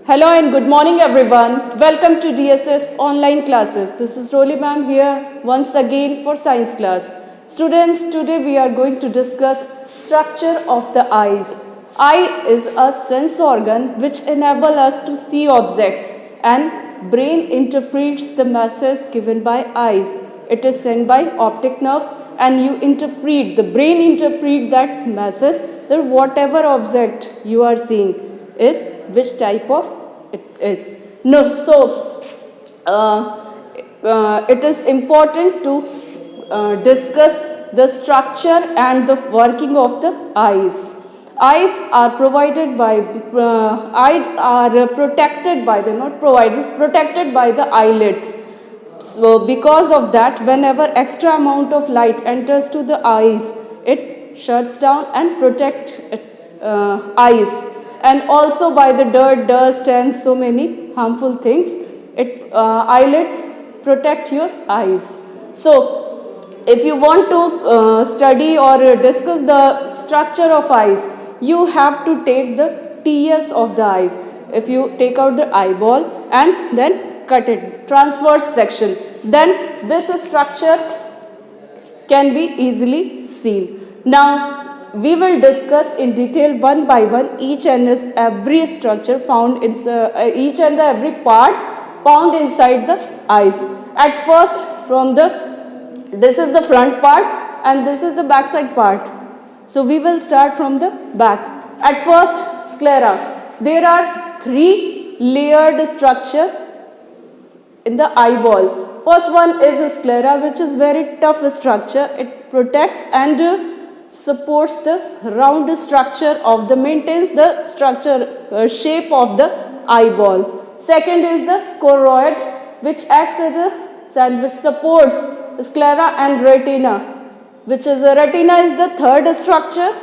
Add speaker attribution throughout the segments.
Speaker 1: Hello and good morning everyone. Welcome to DSS online classes. This is Roli ma'am here once again for science class. Students, today we are going to discuss structure of the eyes. Eye is a sense organ which enable us to see objects and brain interprets the messages given by eyes. It is sent by optic nerves and the brain interpret that message that whatever object you are seeing is which type of it is. No, so it is important to discuss the structure and the working of the eyes. Eyes are provided by protected by the not provided protected by the eyelids. So because of that, whenever extra amount of light enters to the eyes, it shuts down and protects its eyes. And also by the dirt, dust and so many harmful things, eyelids protect your eyes. So if you want to study or discuss the structure of eyes, you have to take the TS of the eyes. If you take out the eyeball and then cut it, transverse section, then this structure can be easily seen. Now we will discuss in detail one by one each and every structure found in each and every part found inside the eyes. At first, this is the front part and this is the back side part. So we will start from the back. At first, sclera. There are three layered structure in the eyeball. First one is a sclera, which is very tough structure. It protects and supports the round structure of maintains the structure shape of the eyeball. Second is the choroid, which acts as a sandwich, supports sclera and retina, which is the retina is the third structure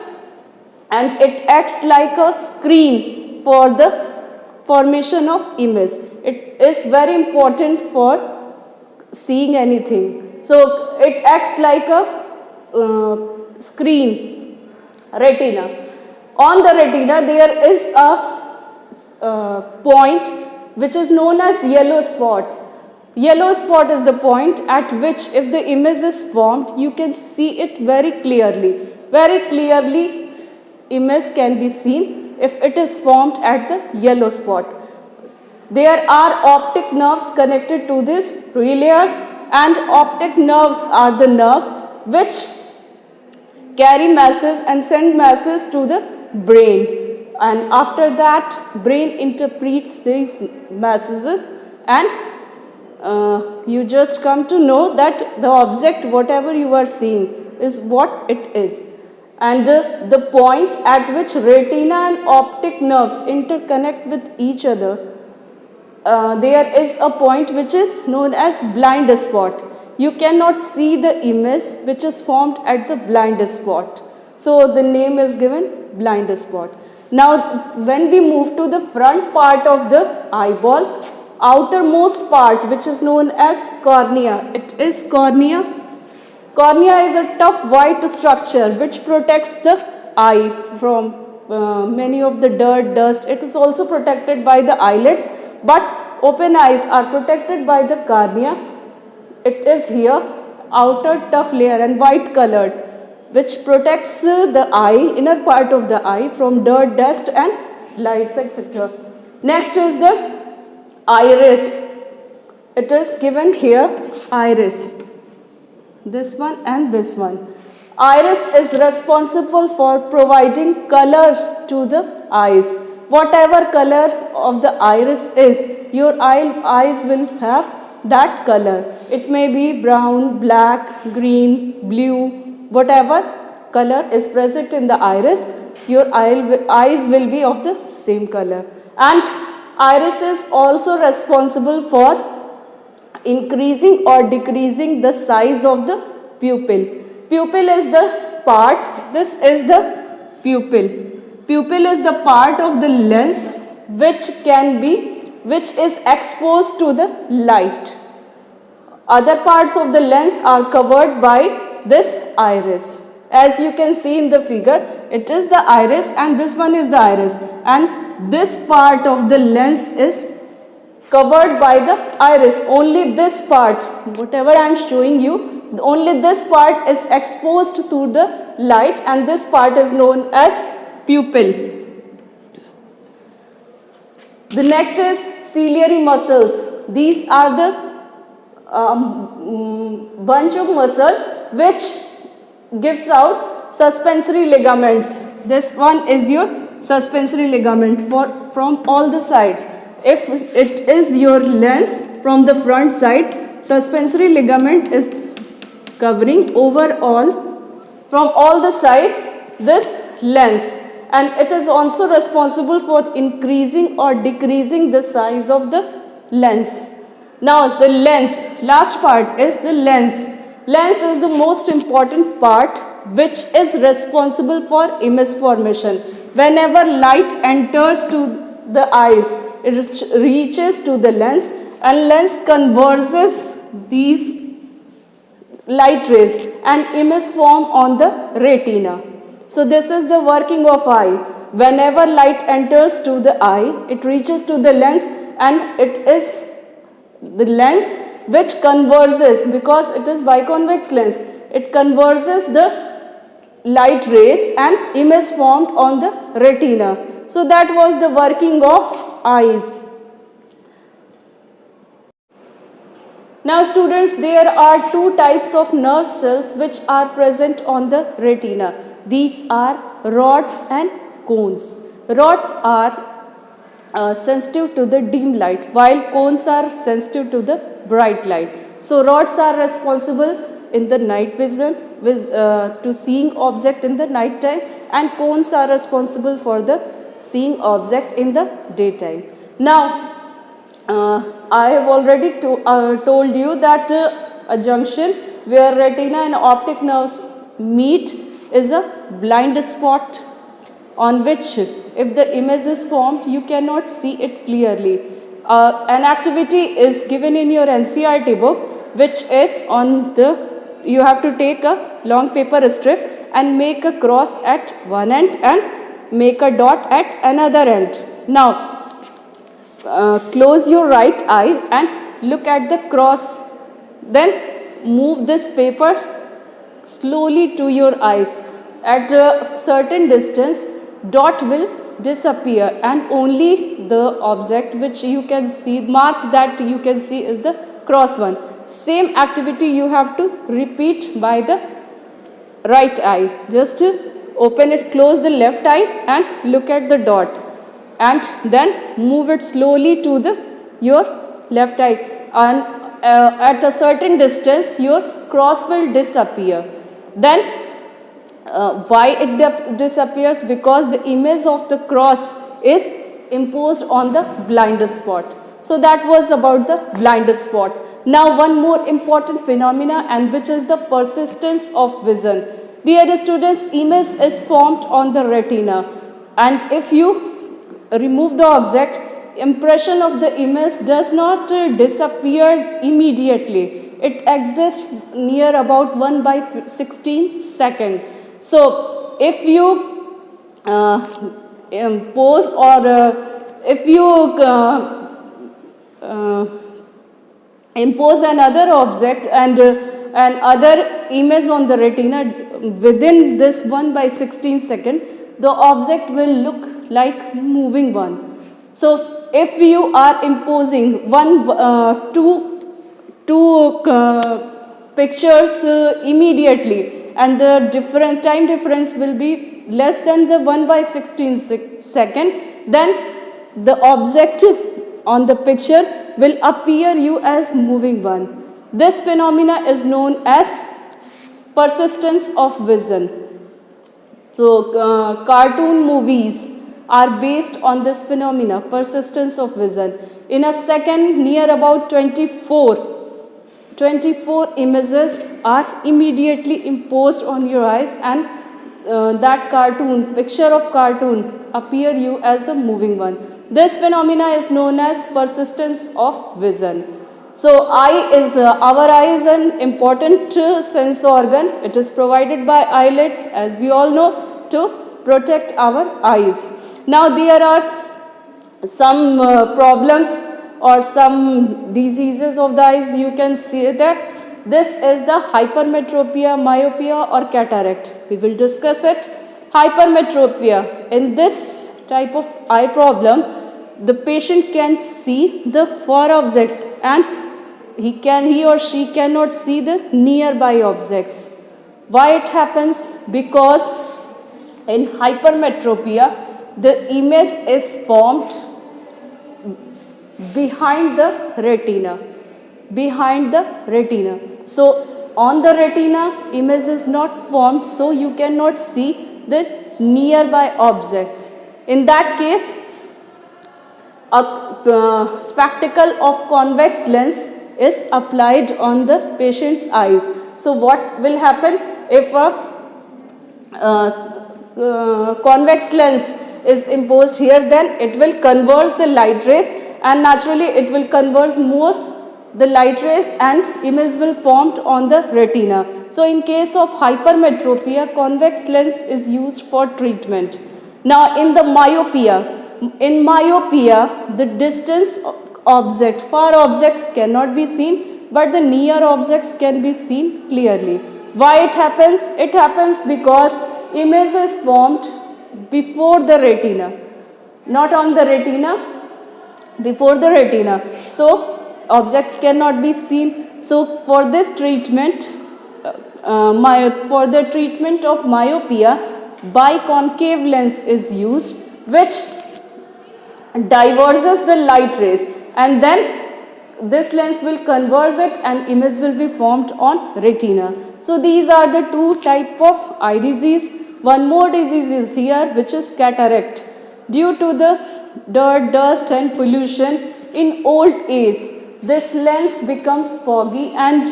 Speaker 1: and it acts like a screen for the formation of image. It is very important for seeing anything. So it acts like a screen, retina. On the retina there is a point which is known as yellow spots. Yellow spot is the point at which if the image is formed, you can see it very clearly. Very clearly image can be seen if it is formed at the yellow spot. There are optic nerves connected to these three layers, and optic nerves are the nerves which carry masses and send masses to the brain, and after that brain interprets these messages and you just come to know that the object whatever you are seeing is what it is. And the point at which retina and optic nerves interconnect with each other, there is a point which is known as blind spot. You cannot see the image which is formed at the blind spot. So the name is given blind spot. Now when we move to the front part of the eyeball, outermost part which is known as cornea. It is cornea. Cornea is a tough white structure which protects the eye from many of the dirt, dust. It is also protected by the eyelids, but open eyes are protected by the cornea. It is here, outer tough layer and white colored, which protects the eye, inner part of the eye from dirt, dust and lights, etc. Next is the iris. It is given here, iris. This one and this one. Iris is responsible for providing color to the eyes. Whatever color of the iris is, your eyes will have that color. It may be brown, black, green, blue, whatever color is present in the iris, your eyes will be of the same color. And iris is also responsible for increasing or decreasing the size of the pupil. Pupil is the part, this is the pupil. Pupil is the part of the lens which is exposed to the light. Other parts of the lens are covered by this iris. As you can see in the figure, it is the iris and this one is the iris, and this part of the lens is covered by the iris. Only this part, whatever I am showing you, only this part is exposed to the light, and this part is known as pupil. The next is ciliary muscles. These are the bunch of muscle which gives out suspensory ligaments. This one is your suspensory ligament from all the sides. If it is your lens from the front side, suspensory ligament is covering overall from all the sides this lens, and it is also responsible for increasing or decreasing the size of the lens. Now the lens, last part is the lens. Lens is the most important part which is responsible for image formation. Whenever light enters to the eyes, it reaches to the lens, and lens converges these light rays and image form on the retina. So this is the working of eye. Whenever light enters to the eye, it reaches to the lens, and it is the lens which converges, because it is biconvex lens, it converges the light rays and image formed on the retina. So that was the working of eyes. Now students, there are two types of nerve cells which are present on the retina. These are rods and cones. Rods are sensitive to the dim light, while cones are sensitive to the bright light. So rods are responsible in the night vision to seeing object in the night time, and cones are responsible for the seeing object in the daytime. Now I have already told you that a junction where retina and optic nerves meet is a blind spot, on which if the image is formed, you cannot see it clearly. An activity is given in your NCERT book, which is on the, you have to take a long paper strip and make a cross at one end and make a dot at another end. Now close your right eye and look at the cross, then move this paper slowly to your eyes. At a certain distance, dot will disappear, and only the object which you can see, mark that you can see, is the cross one. Same activity you have to repeat by the right eye. Just open it, close the left eye and look at the dot, and then move it slowly to the your left eye, and at a certain distance your cross will disappear. Then why it disappears? Because the image of the cross is imposed on the blind spot. So that was about the blind spot. Now one more important phenomena, and which is the persistence of vision. Dear students, image is formed on the retina, and if you remove the object, impression of the image does not disappear immediately. It exists near about 1/16 second. So if you impose, or if you impose another object and other image on the retina within this 1/16 second, the object will look like moving one. So if you are imposing two pictures immediately, and the time difference will be less than the 1/16 second, then the object on the picture will appear you as moving one. This phenomena is known as persistence of vision. So cartoon movies are based on this phenomena, persistence of vision. In a second, near about 24 images are immediately imposed on your eyes, and that picture of cartoon appear you as the moving one. This phenomena is known as persistence of vision. So our eye is an important sense organ. It is provided by eyelids, as we all know, to protect our eyes. Now there are some problems or some diseases of the eyes, you can see that this is the hypermetropia, myopia or cataract. We will discuss it. Hypermetropia, in this type of eye problem, the patient can see the far objects and he or she cannot see the nearby objects. Why it happens? Because in hypermetropia, the image is formed behind the retina. Behind the retina. So on the retina, image is not formed, so you cannot see the nearby objects. In that case, a spectacle of convex lens is applied on the patient's eyes. So what will happen if a convex lens is imposed here? Then it will converge the light rays, and naturally it will converge more the light rays and image will formed on the retina. So in case of hypermetropia, convex lens is used for treatment. Now in the myopia, the distance object, far objects cannot be seen, but the near objects can be seen clearly. Why it happens? It happens because image is formed before the retina, not on the retina, before the retina. So objects cannot be seen. So for this treatment, for the treatment of myopia, biconcave lens is used, which diverges the light rays, and then this lens will converge it and image will be formed on retina. So these are the two type of eye disease. One more disease is here, which is cataract. Due to the dirt, dust and pollution in old age, this lens becomes foggy and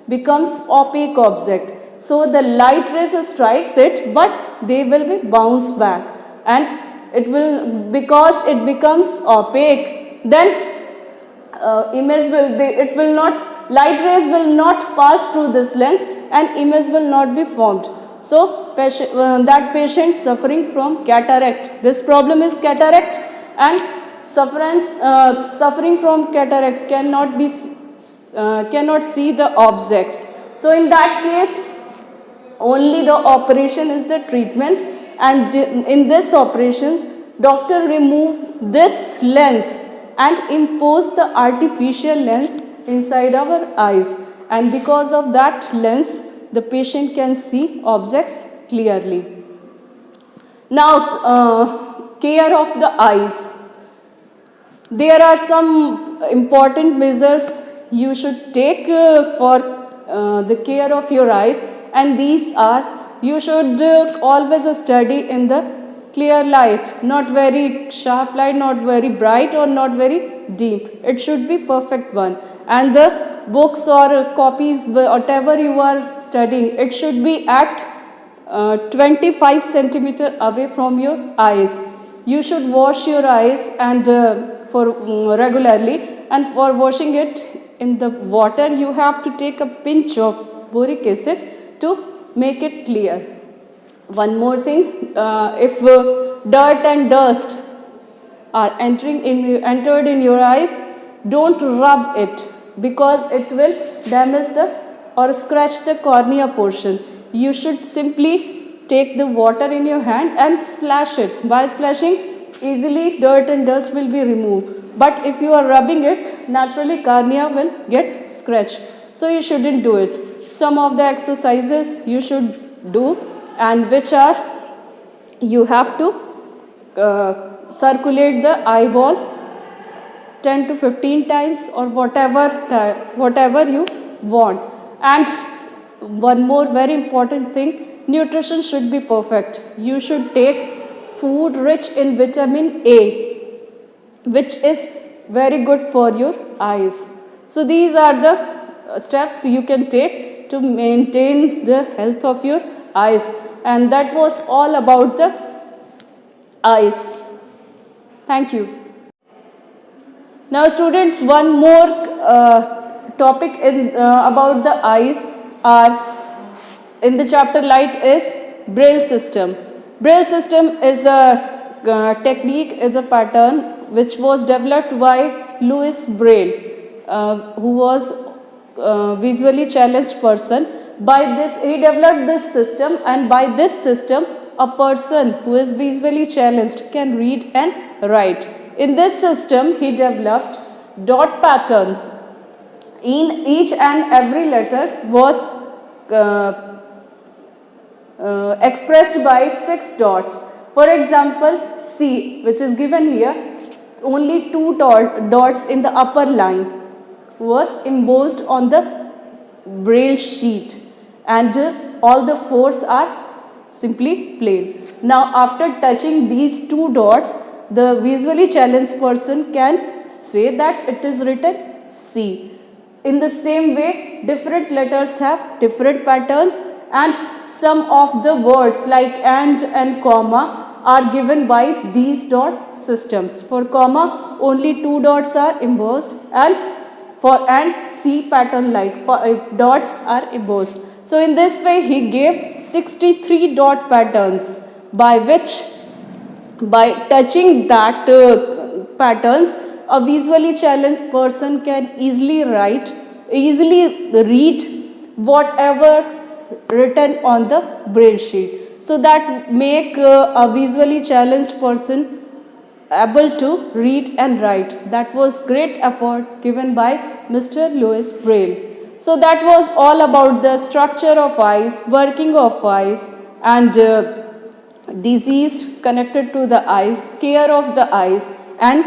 Speaker 1: becomes opaque object. So the light rays strikes it, but they will be bounced back, and it will, because it becomes opaque, then light rays will not pass through this lens and image will not be formed. So that patient suffering from cataract, this problem is cataract, and suffering from cataract cannot see the objects. So in that case, only the operation is the treatment, and in this operations, doctor removes this lens and impose the artificial lens inside our eyes, and because of that lens, the patient can see objects clearly. Now, care of the eyes. There are some important measures you should take for the care of your eyes, and these are: you should always study in the clear light, not very sharp light, not very bright or not very dim. It should be perfect one. And the books or copies, whatever you are studying, it should be at 25 centimeter away from your eyes. You should wash your eyes and for regularly, and for washing it in the water, you have to take a pinch of boric acid to make it clear. One more thing, if dirt and dust are entered in your eyes, don't rub it, because it will damage or scratch the cornea portion. You should simply take the water in your hand and splash it. By splashing, easily dirt and dust will be removed. But if you are rubbing it, naturally cornea will get scratched. So you shouldn't do it. Some of the exercises you should do, and which are, you have to circulate the eyeball 10 to 15 times or whatever you want. And one more very important thing, nutrition should be perfect. You should take food rich in vitamin A, which is very good for your eyes. So these are the steps you can take to maintain the health of your eyes. And that was all about the eyes. Thank you. Now students, one more topic about the eyes are in the chapter light is Braille system. Braille system is a technique, is a pattern which was developed by Louis Braille, who was visually challenged person. By this, he developed this system, and by this system, a person who is visually challenged can read and write. In this system, he developed dot patterns. In each and every letter was expressed by 6 dots. For example, C, which is given here, only 2 dots in the upper line was embossed on the braille sheet, and all the 4s are simply plain. Now, after touching these 2 dots, the visually challenged person can say that it is written C. In the same way, different letters have different patterns, and some of the words like and comma are given by these dot systems. For comma, only 2 dots are embossed, and for and C pattern like dots are embossed. So in this way, he gave 63 dot patterns, by which, by touching that patterns, a visually challenged person can easily read whatever written on the braille sheet. So that make a visually challenged person able to read and write. That was great effort given by Mr. Louis Braille. So that was all about the structure of eyes, working of eyes, and disease connected to the eyes, care of the eyes, and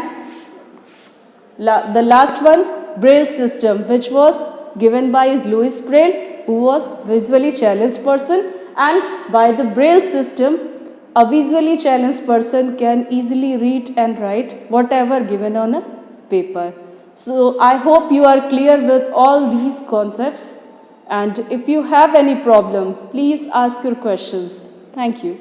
Speaker 1: the last one, Braille system, which was given by Louis Braille, who was visually challenged person, and by the Braille system, a visually challenged person can easily read and write whatever given on a paper. So I hope you are clear with all these concepts, and if you have any problem, please ask your questions. Thank you.